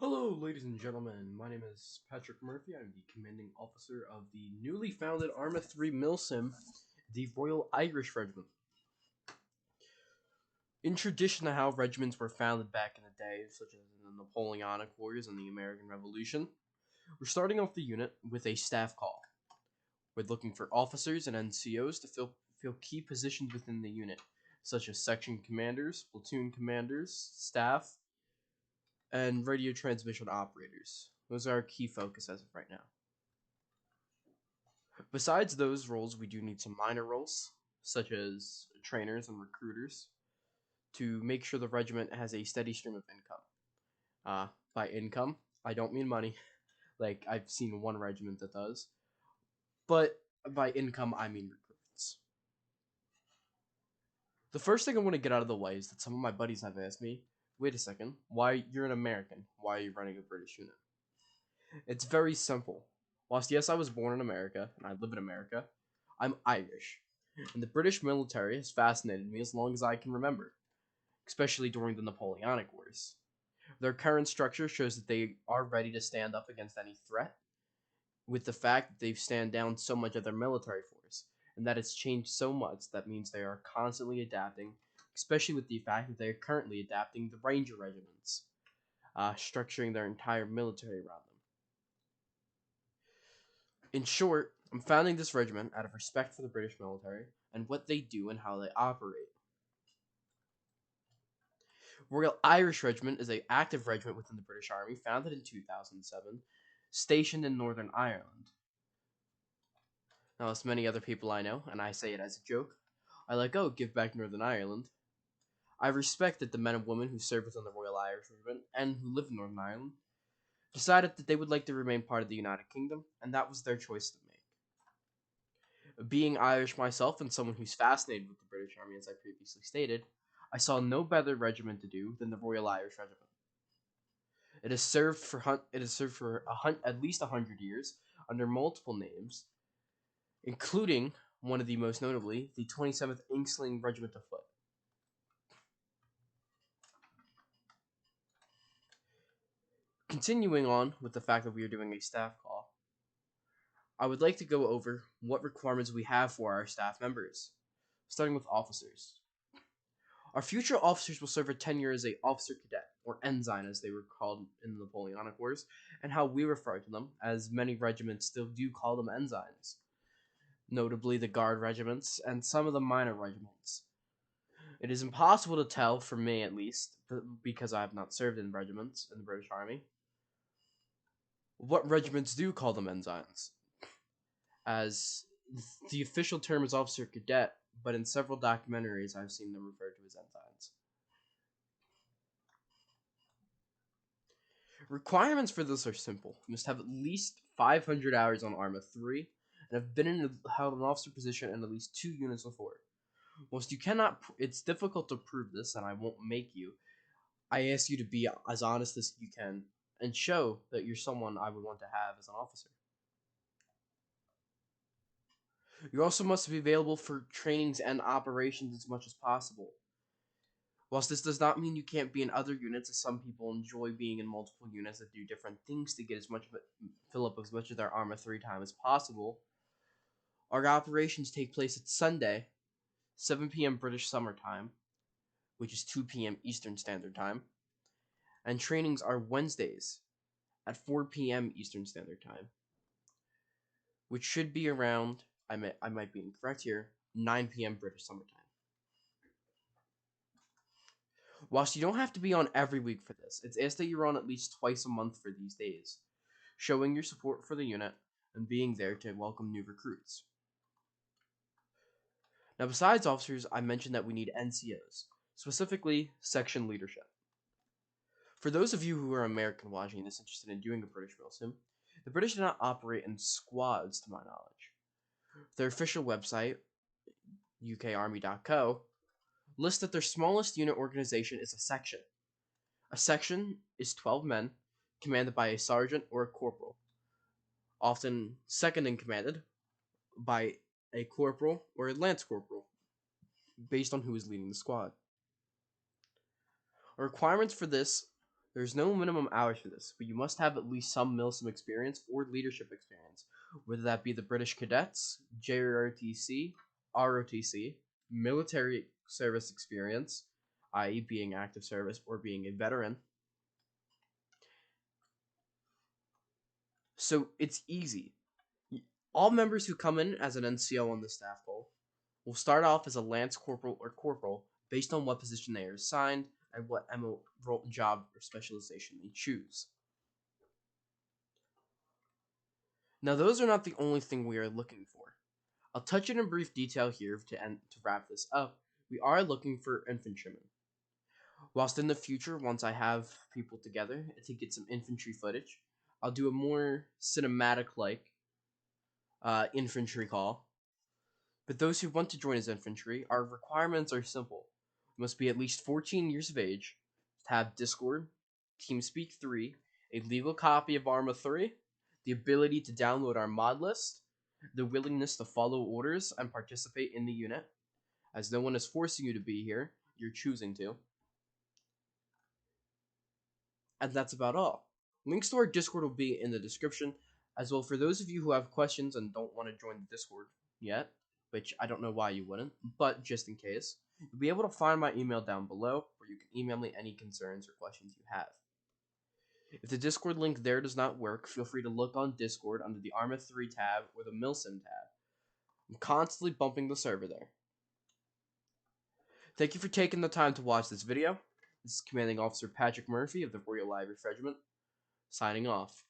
Hello, ladies and gentlemen. My name is Patrick Murphy. I'm the commanding officer of the newly founded Arma 3 Milsim, the Royal Irish Regiment. In tradition to how regiments were founded back in the day, such as in the Napoleonic Wars and the American Revolution, we're starting off the unit with a staff call. We're looking for officers and NCOs to fill key positions within the unit, such as section commanders, platoon commanders, staff, and radio transmission operators. Those are our key focus as of right now. Besides those roles, we do need some minor roles, such as trainers and recruiters, to make sure the regiment has a steady stream of income. By income, I don't mean money, like I've seen one regiment that does, but by income, I mean recruits. The first thing I want to get out of the way is that some of my buddies have asked me, wait a second, why you're an American, why are you running a British unit? It's very simple. Whilst yes, I was born in America, and I live in America, I'm Irish. And the British military has fascinated me as long as I can remember, especially during the Napoleonic Wars. Their current structure shows that they are ready to stand up against any threat, with the fact that they've stand down so much of their military force, and that it's changed so much that means they are constantly adapting, especially with the fact that they are currently adapting the Ranger regiments, structuring their entire military around them. In short, I'm founding this regiment out of respect for the British military and what they do and how they operate. Royal Irish Regiment is an active regiment within the British Army, founded in 2007, stationed in Northern Ireland. Now, as many other people I know, and I say it as a joke, I give back Northern Ireland. I respect that the men and women who serve within the Royal Irish Regiment and who live in Northern Ireland decided that they would like to remain part of the United Kingdom, and that was their choice to make. Being Irish myself and someone who's fascinated with the British Army, as I previously stated, I saw no better regiment to do than the Royal Irish Regiment. It has served for at least 100 years under multiple names, including one of the most notably the 27th Inksling Regiment of Foot. Continuing on with the fact that we are doing a staff call, I would like to go over what requirements we have for our staff members, starting with officers. Our future officers will serve a tenure as a officer cadet, or ensign as they were called in the Napoleonic Wars, and how we refer to them, as many regiments still do call them ensigns, notably the Guard regiments and some of the minor regiments. It is impossible to tell, for me at least, because I have not served in regiments in the British Army, what regiments do call them ensigns, as the official term is officer cadet, but in several documentaries I've seen them referred to as ensigns. Requirements for this are simple. You must have at least 500 hours on Arma 3 and have held an officer position in at least 2 units before. Whilst you cannot, it's difficult to prove this, and I won't make you. I ask you to be as honest as you can and show that you're someone I would want to have as an officer. You also must be available for trainings and operations as much as possible. Whilst this does not mean you can't be in other units, as some people enjoy being in multiple units that do different things to get fill up as much of their Arma 3 time as possible, our operations take place at Sunday, 7 p.m. British Summer Time, which is 2 p.m. Eastern Standard Time, and trainings are Wednesdays at 4 p.m. Eastern Standard Time, which should be around, I might be incorrect here, 9 p.m. British Summer Time. Whilst you don't have to be on every week for this, it's asked that you're on at least twice a month for these days, showing your support for the unit and being there to welcome new recruits. Now, besides officers, I mentioned that we need NCOs, specifically section leadership. For those of you who are American watching and is interested in doing a British milsim, the British do not operate in squads, to my knowledge. Their official website, ukarmy.co, lists that their smallest unit organization is a section. A section is 12 men, commanded by a sergeant or a corporal, often second in commanded by a corporal or a lance corporal, based on who is leading the squad. Requirements for this There's no minimum hours for this, but you must have at least some MILSIM experience or leadership experience, whether that be the British Cadets, JROTC, ROTC, military service experience, i.e., being active service or being a veteran. So it's easy. All members who come in as an NCO on the staff poll will start off as a Lance Corporal or Corporal based on what position they are assigned and what MO job or specialization they choose. Now, those are not the only thing we are looking for. I'll touch it in brief detail here to wrap this up. We are looking for infantrymen. Whilst in the future, once I have people together to get some infantry footage, I'll do a more cinematic-like infantry call. But those who want to join as infantry, our requirements are simple. You must be at least 14 years of age, have Discord, TeamSpeak 3, a legal copy of Arma 3, the ability to download our mod list, the willingness to follow orders and participate in the unit, as no one is forcing you to be here, you're choosing to. And that's about all. Links to our Discord will be in the description, as well for those of you who have questions and don't want to join the Discord yet, which I don't know why you wouldn't, but just in case, you'll be able to find my email down below, where you can email me any concerns or questions you have. If the Discord link there does not work, feel free to look on Discord under the Arma 3 tab or the MILSIM tab. I'm constantly bumping the server there. Thank you for taking the time to watch this video. This is Commanding Officer Patrick Murphy of the Royal Irish Regiment, signing off.